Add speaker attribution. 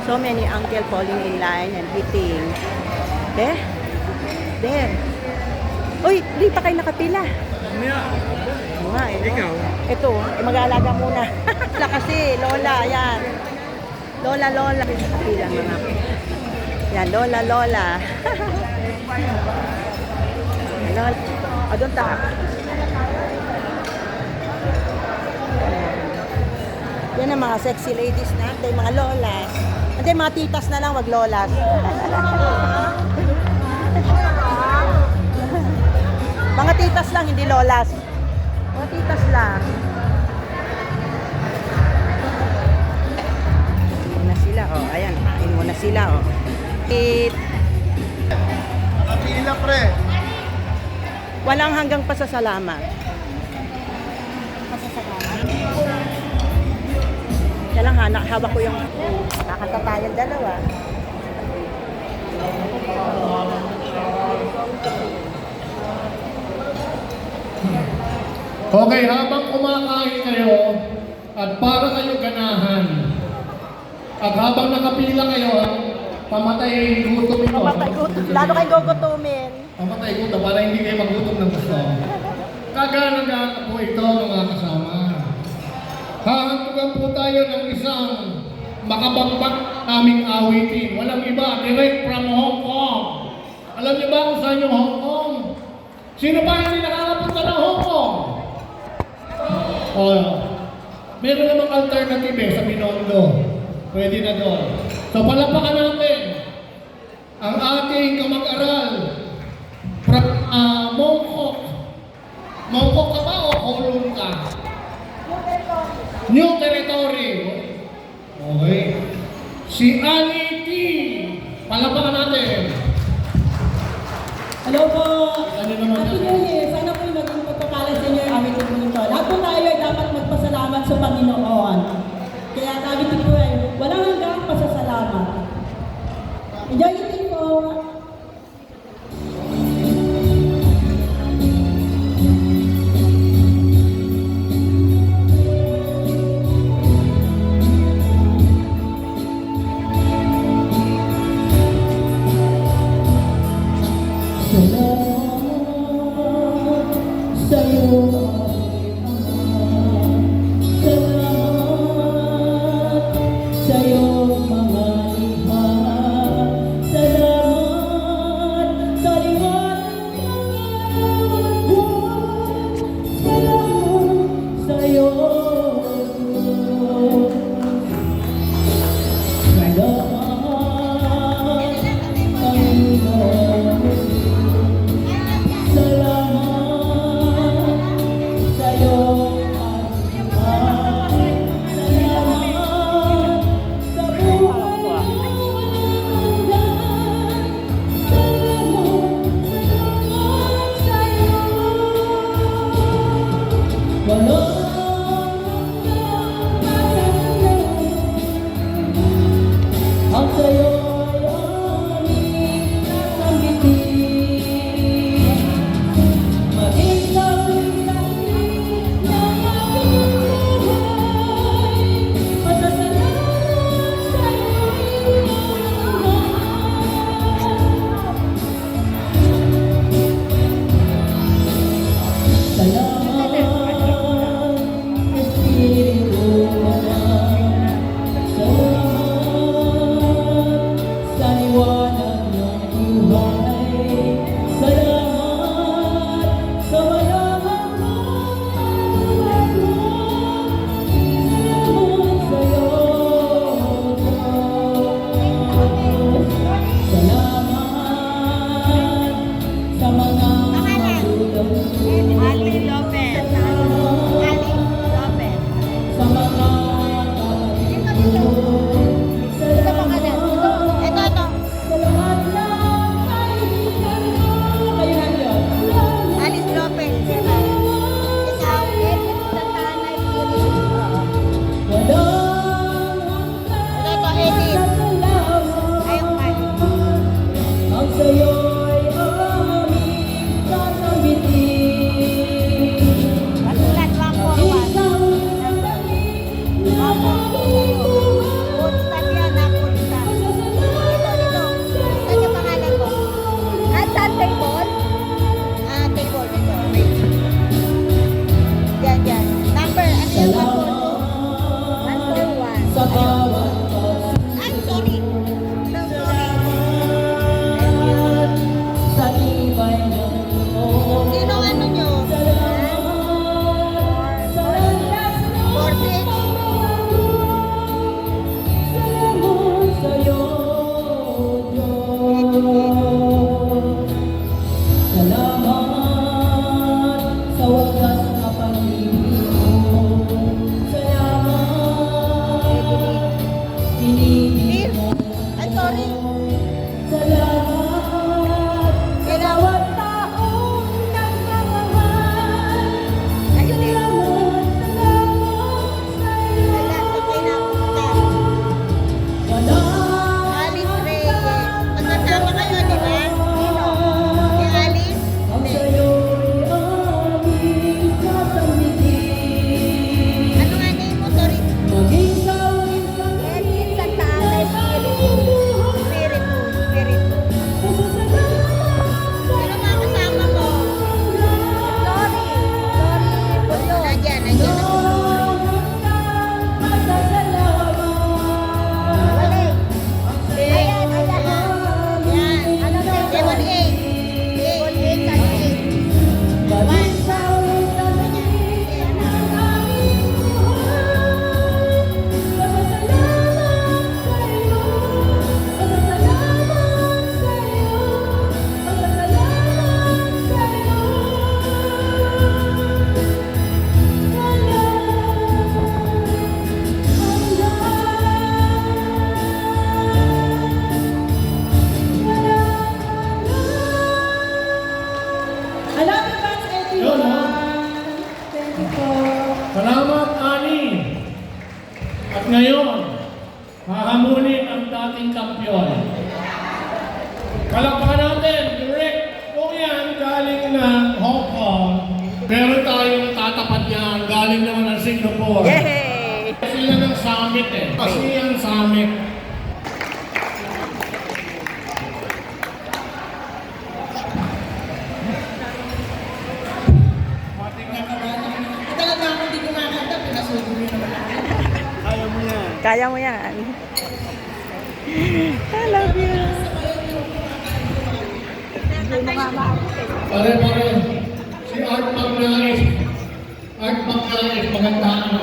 Speaker 1: So many uncle falling in line and eating. There. There. Uy, di pa kayo nakapila. Oo nga eh.
Speaker 2: Ikaw?
Speaker 1: Ito, mag-aalaga muna. Lola kasi, Lola, yan. Lola. Nakapila mga. Yan, Lola. Lola. Doon ta. Yan ang mga sexy ladies natin, mga lolas. Hindi, mga titas na lang, wag lolas. Mga titas lang, hindi lolas. Mga titas lang. Kain na sila, oh. Ayan, kain muna sila, oh.
Speaker 2: Nakapila, pre.
Speaker 1: Walang hanggang pasasalamat. Kaya lang, hawak ko yung nakakanta tayong dalawa.
Speaker 3: Okay, habang kumakain kayo at para kayo ganahan at habang nakapila kayo, pamatay gutom ito.
Speaker 1: Pamatay gutom. Lalo kayo gugutumin.
Speaker 3: Pamatay gutom para hindi kayo magutom ng gusto. Kagana-gana po ito mga kasama. Hahantugan po tayo ng isang makabangbat naming awitin. Walang iba, direct from Hong Kong. Alam niyo ba kung saan yung Hong Kong? Sino ba hindi nakakapunta ng Hong Kong? Oh, meron namang alternative sa Binondo. Pwede na doon. So palapakan natin ang ating kamag-aral from Mongkok. Mongkok ka ba o Kowloon ka? New Territory. Okay. Si Annie T. Palapakan natin.
Speaker 4: Hello po!
Speaker 3: Ano naman
Speaker 4: Happy New Year! Sana po maging magpapala sa inyo yung aming ito. Lahat po tayo ay dapat magpasalamat sa Panginoon. Kaya sabi ko po ay walang hanggang pasasalamat. Enjoy eating po!
Speaker 1: Dear. Ay, sorry.
Speaker 4: Salamat sa bawat taong nagmamahal.
Speaker 1: Ayun eh.
Speaker 4: Salamat sa'yo.
Speaker 1: Okay na.
Speaker 4: Walang
Speaker 1: Alice Reyes. Magkasama kayo, di ba? Sino? Si Alice?
Speaker 4: ang
Speaker 1: Hindi.
Speaker 4: sa'yo'y aming sasambitin.
Speaker 1: Ano nga name mo? Sorry.
Speaker 4: Maging sa isang
Speaker 1: Edwin Santa Ana, Spiritu. Spiritu. Spiritu. Sino mga kasama mo? Glory. Glory. Pulo. Nandiyan. Nandiyan na si Glory. Wali. Ayan. Ayan. Ayan. Ano na? Devon 8. Devon 8 at 8.
Speaker 4: Alam mo ba, Eddie?
Speaker 3: Yun, ha?
Speaker 4: Thank you po.
Speaker 3: Salamat, Ani. At ngayon, hahamunin ang dating kampiyon. Palakpakan natin, direct. Kung yan, galing ng Hong Kong. Meron tayong tatapat niyan, galing naman ng Singapore.
Speaker 1: Yay!
Speaker 3: Sila ng summit eh. Kasi ang summit.
Speaker 4: Talaga ako hindi kumakanta, pinasubo niyo naman ako.
Speaker 1: Kaya mo yan. I love you.
Speaker 3: Pare-pare. Si Art Magnais. Art Magnais, maganda na.